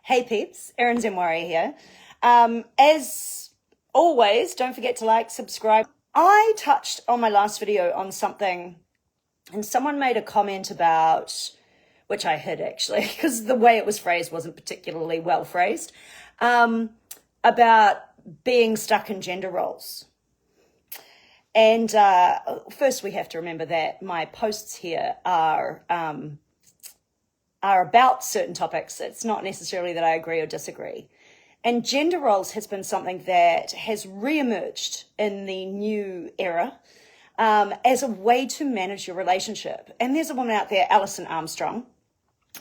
Hey peeps, Erin Zemwari here. As always, don't forget to like, subscribe. I touched on my last video on something and someone made a comment about, which I hid actually, because the way it was phrased wasn't particularly well phrased, about being stuck in gender roles. And first we have to remember that my posts here are about certain topics. It's not necessarily that I agree or disagree. And gender roles has been something that has re-emerged in the new era as a way to manage your relationship. And there's a woman out there, Alison Armstrong,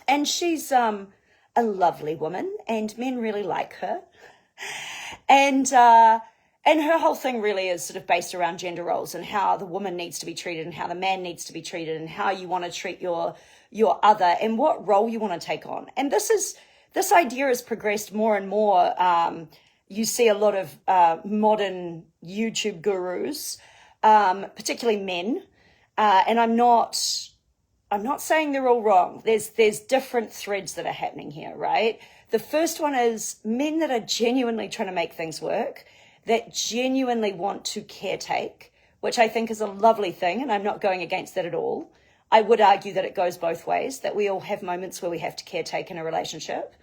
and she's a lovely woman and men really like her. And her whole thing really is sort of based around gender roles and how the woman needs to be treated and how the man needs to be treated and how you want to treat your other and what role you want to take on. And this idea has progressed more and more. You see a lot of modern YouTube gurus, particularly men, and I'm not saying they're all wrong. There's different threads that are happening here, right? The first one is men that are genuinely trying to make things work, that genuinely want to caretake, which I think is a lovely thing, and I'm not going against that at all. I would argue that it goes both ways, that we all have moments where we have to caretake in a relationship,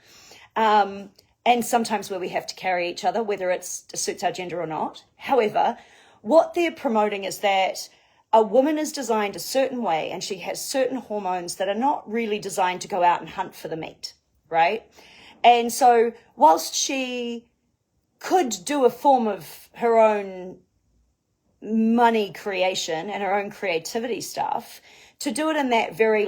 and sometimes where we have to carry each other, whether it suits our gender or not. However, what they're promoting is that a woman is designed a certain way and she has certain hormones that are not really designed to go out and hunt for the meat, right? And so whilst she could do a form of her own money creation and her own creativity stuff, to do it in that very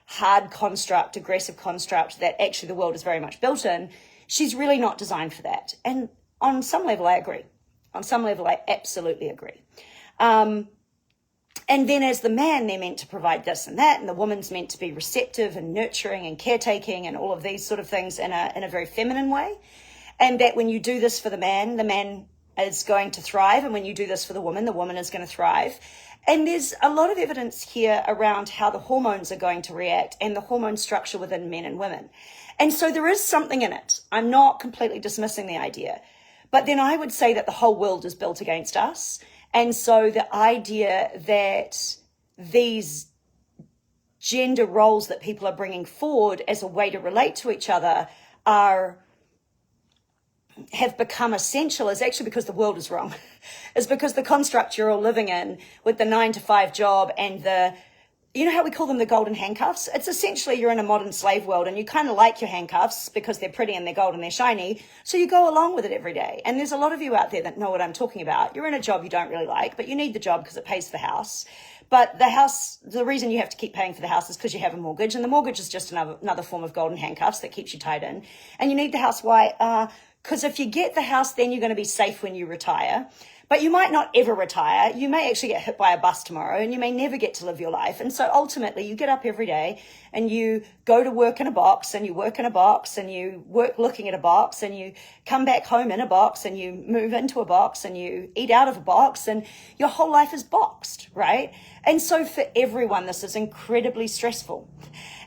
hard construct, aggressive construct that actually the world is very much built in, she's really not designed for that. And on some level, I agree. On some level, I absolutely agree. And then as the man, they're meant to provide this and that, and the woman's meant to be receptive and nurturing and caretaking and all of these sort of things in a very feminine way. And that when you do this for the man is going to thrive. And when you do this for the woman is going to thrive. And there's a lot of evidence here around how the hormones are going to react and the hormone structure within men and women. And so there is something in it. I'm not completely dismissing the idea. But then I would say that the whole world is built against us. And so the idea that these gender roles that people are bringing forward as a way to relate to each other have become essential is actually because the world is wrong. It's because the construct you're all living in with the 9-to-5 job and you know how we call them the golden handcuffs? It's essentially you're in a modern slave world and you kind of like your handcuffs because they're pretty and they're gold and they're shiny. So you go along with it every day. And there's a lot of you out there that know what I'm talking about. You're in a job you don't really like, but you need the job because it pays for the house. But the reason you have to keep paying for the house is because you have a mortgage, and the mortgage is just another form of golden handcuffs that keeps you tied in. And you need the house. Why? Because if you get the house, then you're going to be safe when you retire. But you might not ever retire. You may actually get hit by a bus tomorrow and you may never get to live your life. And so ultimately you get up every day and you go to work in a box and you work in a box and you work looking at a box and you come back home in a box and you move into a box and you eat out of a box and your whole life is boxed, right? And so for everyone, this is incredibly stressful.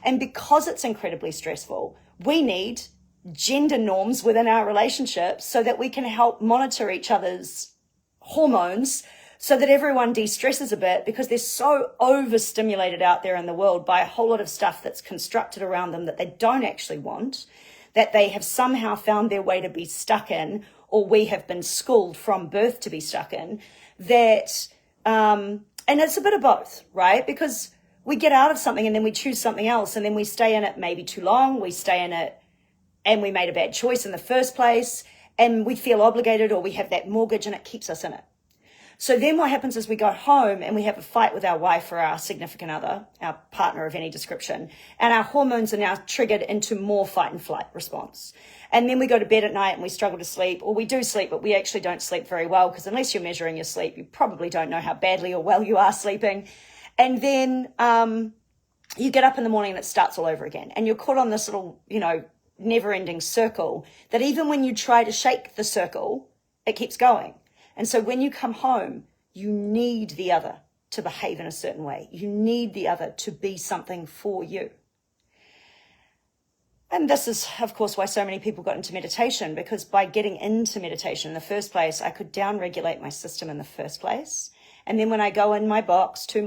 And because it's incredibly stressful, we need gender norms within our relationships so that we can help monitor each other's hormones so that everyone de-stresses a bit, because they're so overstimulated out there in the world by a whole lot of stuff that's constructed around them that they don't actually want, that they have somehow found their way to be stuck in, or we have been schooled from birth to be stuck in, that, and it's a bit of both, right? Because we get out of something and then we choose something else and then we stay in it maybe too long, we stay in it and we made a bad choice in the first place, and we feel obligated, or we have that mortgage and it keeps us in it. So then what happens is we go home and we have a fight with our wife or our significant other, our partner of any description, and our hormones are now triggered into more fight and flight response. And then we go to bed at night and we struggle to sleep, or we do sleep, but we actually don't sleep very well, because unless you're measuring your sleep, you probably don't know how badly or well you are sleeping. And then you get up in the morning and it starts all over again. And you're caught on this little, never-ending circle that even when you try to shake the circle, it keeps going. And so when you come home, you need the other to behave in a certain way. You need the other to be something for you. And this is, of course, why so many people got into meditation, because by getting into meditation in the first place, I could down-regulate my system in the first place. And then when I go in my box, to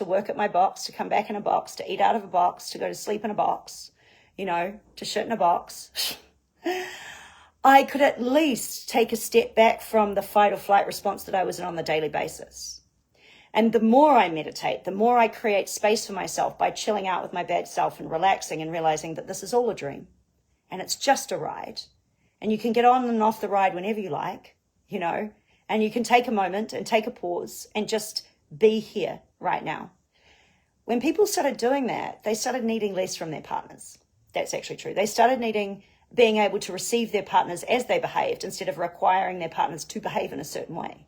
work at my box, to come back in a box, to eat out of a box, to go to sleep in a box, to shit in a box, I could at least take a step back from the fight or flight response that I was in on the daily basis. And the more I meditate, the more I create space for myself by chilling out with my bad self and relaxing and realizing that this is all a dream and it's just a ride. And you can get on and off the ride whenever you like, and you can take a moment and take a pause and just be here right now. When people started doing that, they started needing less from their partners. That's actually true. They started being able to receive their partners as they behaved instead of requiring their partners to behave in a certain way.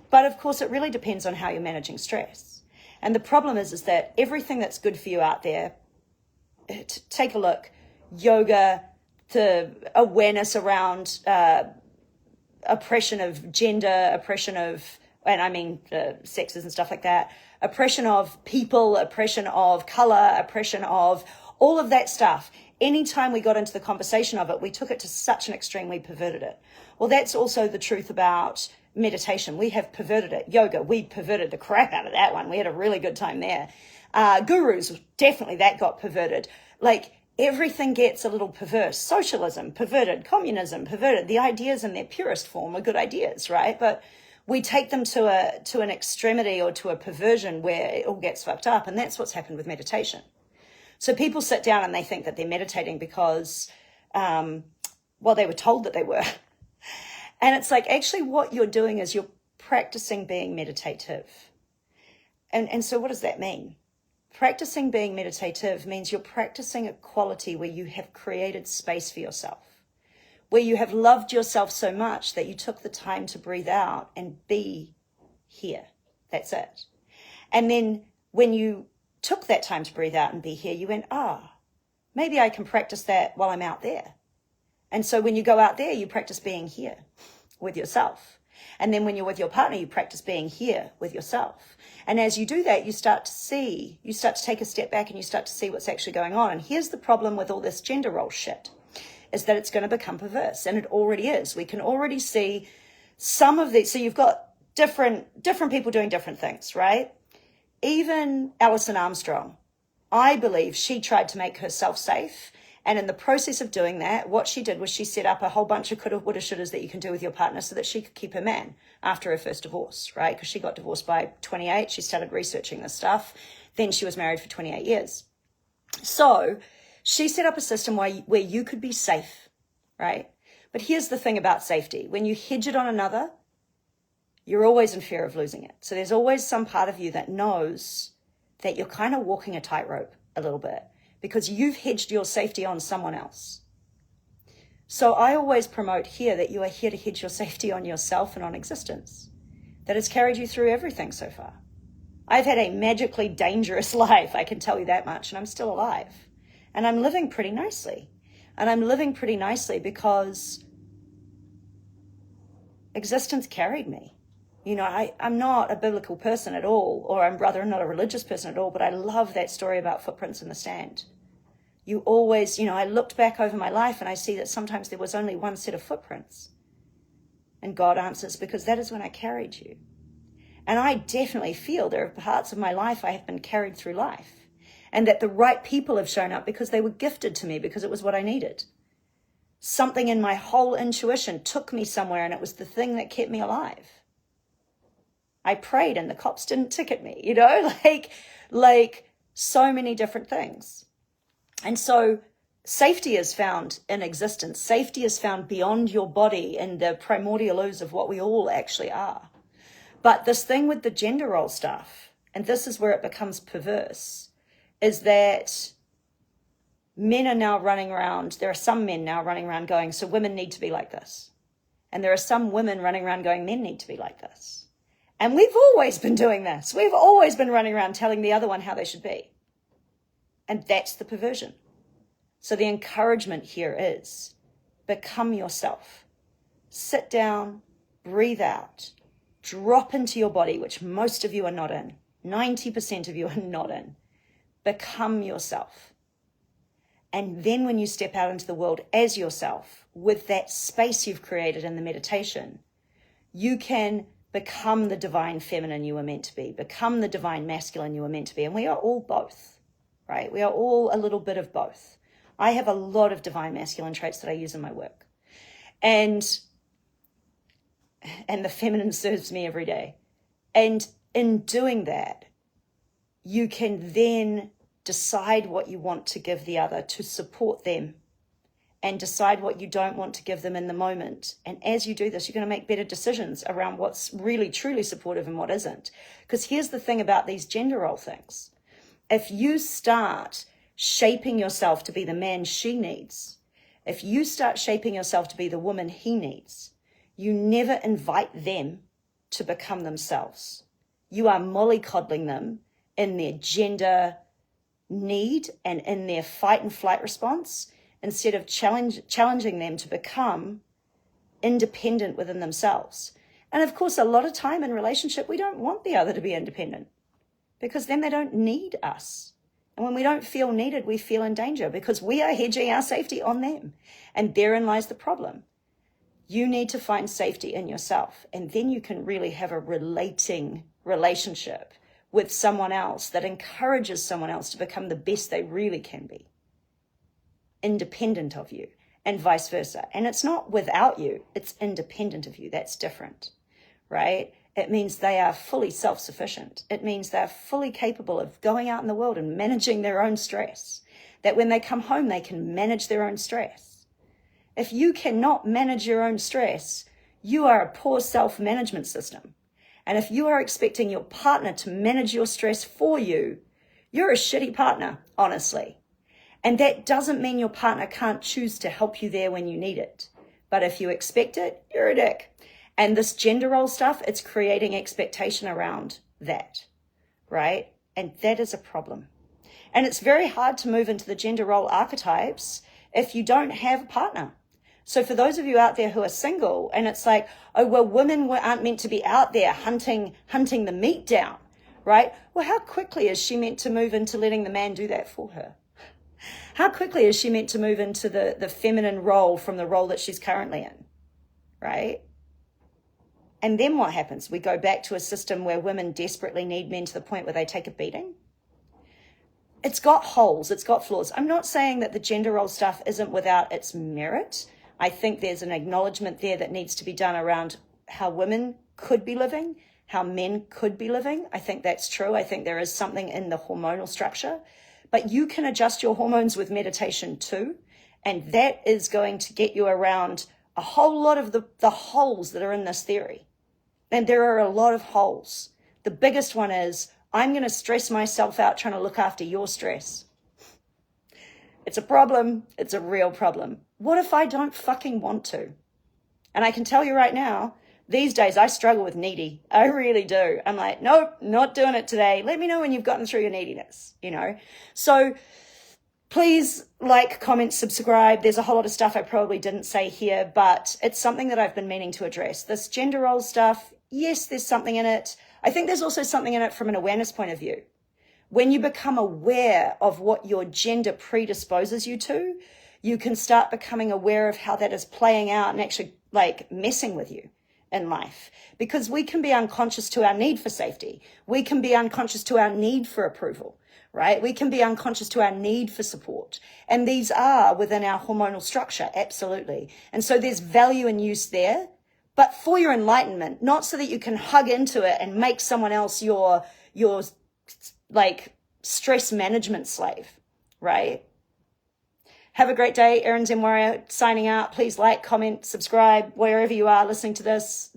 But of course, it really depends on how you're managing stress. And the problem is that everything that's good for you out there, take a look, yoga, the awareness around oppression of gender, oppression of, and I mean sexes and stuff like that, oppression of people, oppression of color, oppression of all of that stuff. Anytime we got into the conversation of it, we took it to such an extreme, we perverted it. Well, that's also the truth about meditation. We have perverted it. Yoga, we perverted the crap out of that one. We had a really good time there. Gurus, definitely that got perverted. Like everything gets a little perverse. Socialism, perverted. Communism, perverted. The ideas in their purest form are good ideas, right? But we take them to an extremity or to a perversion where it all gets fucked up. And that's what's happened with meditation. So people sit down and they think that they're meditating because, they were told that they were. And it's like, actually what you're doing is you're practicing being meditative. And so what does that mean? Practicing being meditative means you're practicing a quality where you have created space for yourself, where you have loved yourself so much that you took the time to breathe out and be here. That's it. And then when you took that time to breathe out and be here, you went, maybe I can practice that while I'm out there. And so when you go out there, you practice being here with yourself. And then when you're with your partner, you practice being here with yourself. And as you do that, you start to take a step back and you start to see what's actually going on. And here's the problem with all this gender role shit, is that it's going to become perverse. And it already is. We can already see some of these. So you've got different people doing different things, right? Even Alison Armstrong, I believe she tried to make herself safe. And in the process of doing that, what she did was she set up a whole bunch of coulda, woulda, shouldas that you can do with your partner so that she could keep her man after her first divorce, right? Because she got divorced by 28. She started researching this stuff. Then she was married for 28 years. So she set up a system where you could be safe, right? But here's the thing about safety. When you hedge it on another, you're always in fear of losing it. So there's always some part of you that knows that you're kind of walking a tightrope a little bit, because you've hedged your safety on someone else. So I always promote here that you are here to hedge your safety on yourself and on existence, that has carried you through everything so far. I've had a magically dangerous life, I can tell you that much, and I'm still alive. And I'm living pretty nicely. And I'm living pretty nicely because existence carried me. I'm not a biblical person at all, or I'm rather not a religious person at all, but I love that story about footprints in the sand. You always, I looked back over my life and I see that sometimes there was only one set of footprints. And God answers, because that is when I carried you. And I definitely feel there are parts of my life I have been carried through life, and that the right people have shown up because they were gifted to me, because it was what I needed. Something in my whole intuition took me somewhere, and it was the thing that kept me alive. I prayed and the cops didn't ticket me, like so many different things. And so safety is found in existence. Safety is found beyond your body and the primordial ooze of what we all actually are. But this thing with the gender role stuff, and this is where it becomes perverse, is that men are now running around, there are some men now running around going, so women need to be like this. And there are some women running around going, men need to be like this. And we've always been doing this. We've always been running around telling the other one how they should be. And that's the perversion. So the encouragement here is become yourself. Sit down, breathe out, drop into your body, which most of you are not in. 90% of you are not in. Become yourself. And then when you step out into the world as yourself, with that space you've created in the meditation, you can become the divine feminine you were meant to be, become the divine masculine you were meant to be. And we are all both, right? We are all a little bit of both. I have a lot of divine masculine traits that I use in my work. And the feminine serves me every day. And in doing that, you can then decide what you want to give the other to support them, and decide what you don't want to give them in the moment. And as you do this, you're going to make better decisions around what's really, truly supportive and what isn't. Because here's the thing about these gender role things. If you start shaping yourself to be the man she needs, if you start shaping yourself to be the woman he needs, you never invite them to become themselves. You are mollycoddling them in their gender need and in their fight and flight response, instead of challenging them to become independent within themselves. And of course, a lot of time in relationship, we don't want the other to be independent, because then they don't need us. And when we don't feel needed, we feel in danger, because we are hedging our safety on them. And therein lies the problem. You need to find safety in yourself, and then you can really have a relating relationship with someone else that encourages someone else to become the best they really can be, independent of you, and vice versa. And it's not without you, it's independent of you. That's different, right? It means they are fully self-sufficient. It means they're fully capable of going out in the world and managing their own stress. That when they come home, they can manage their own stress. If you cannot manage your own stress, you are a poor self-management system. And if you are expecting your partner to manage your stress for you, you're a shitty partner, honestly. And that doesn't mean your partner can't choose to help you there when you need it. But if you expect it, you're a dick. And this gender role stuff, it's creating expectation around that, right? And that is a problem. And it's very hard to move into the gender role archetypes if you don't have a partner. So for those of you out there who are single, and it's like, oh, well, women aren't meant to be out there hunting the meat down, right? Well, how quickly is she meant to move into letting the man do that for her? How quickly is she meant to move into the feminine role from the role that she's currently in, right? And then what happens? We go back to a system where women desperately need men to the point where they take a beating. It's got holes, it's got flaws. I'm not saying that the gender role stuff isn't without its merit. I think there's an acknowledgement there that needs to be done around how women could be living, how men could be living. I think that's true. I think there is something in the hormonal structure. But you can adjust your hormones with meditation too. And that is going to get you around a whole lot of the holes that are in this theory. And there are a lot of holes. The biggest one is, I'm going to stress myself out trying to look after your stress. It's a problem. It's a real problem. What if I don't fucking want to? And I can tell you right now, these days I struggle with needy. I really do. I'm like, nope, not doing it today. Let me know when you've gotten through your neediness, you know? So please like, comment, subscribe. There's a whole lot of stuff I probably didn't say here, but it's something that I've been meaning to address. This gender role stuff, yes, there's something in it. I think there's also something in it from an awareness point of view. When you become aware of what your gender predisposes you to, you can start becoming aware of how that is playing out and actually like messing with you in life. Because we can be unconscious to our need for safety. We can be unconscious to our need for approval, right? We can be unconscious to our need for support. And these are within our hormonal structure, absolutely. And so there's value and use there, but for your enlightenment, not so that you can hug into it and make someone else your like stress management slave, right? Have a great day. Erin Zen Warrior signing out. Please like, comment, subscribe wherever you are listening to this.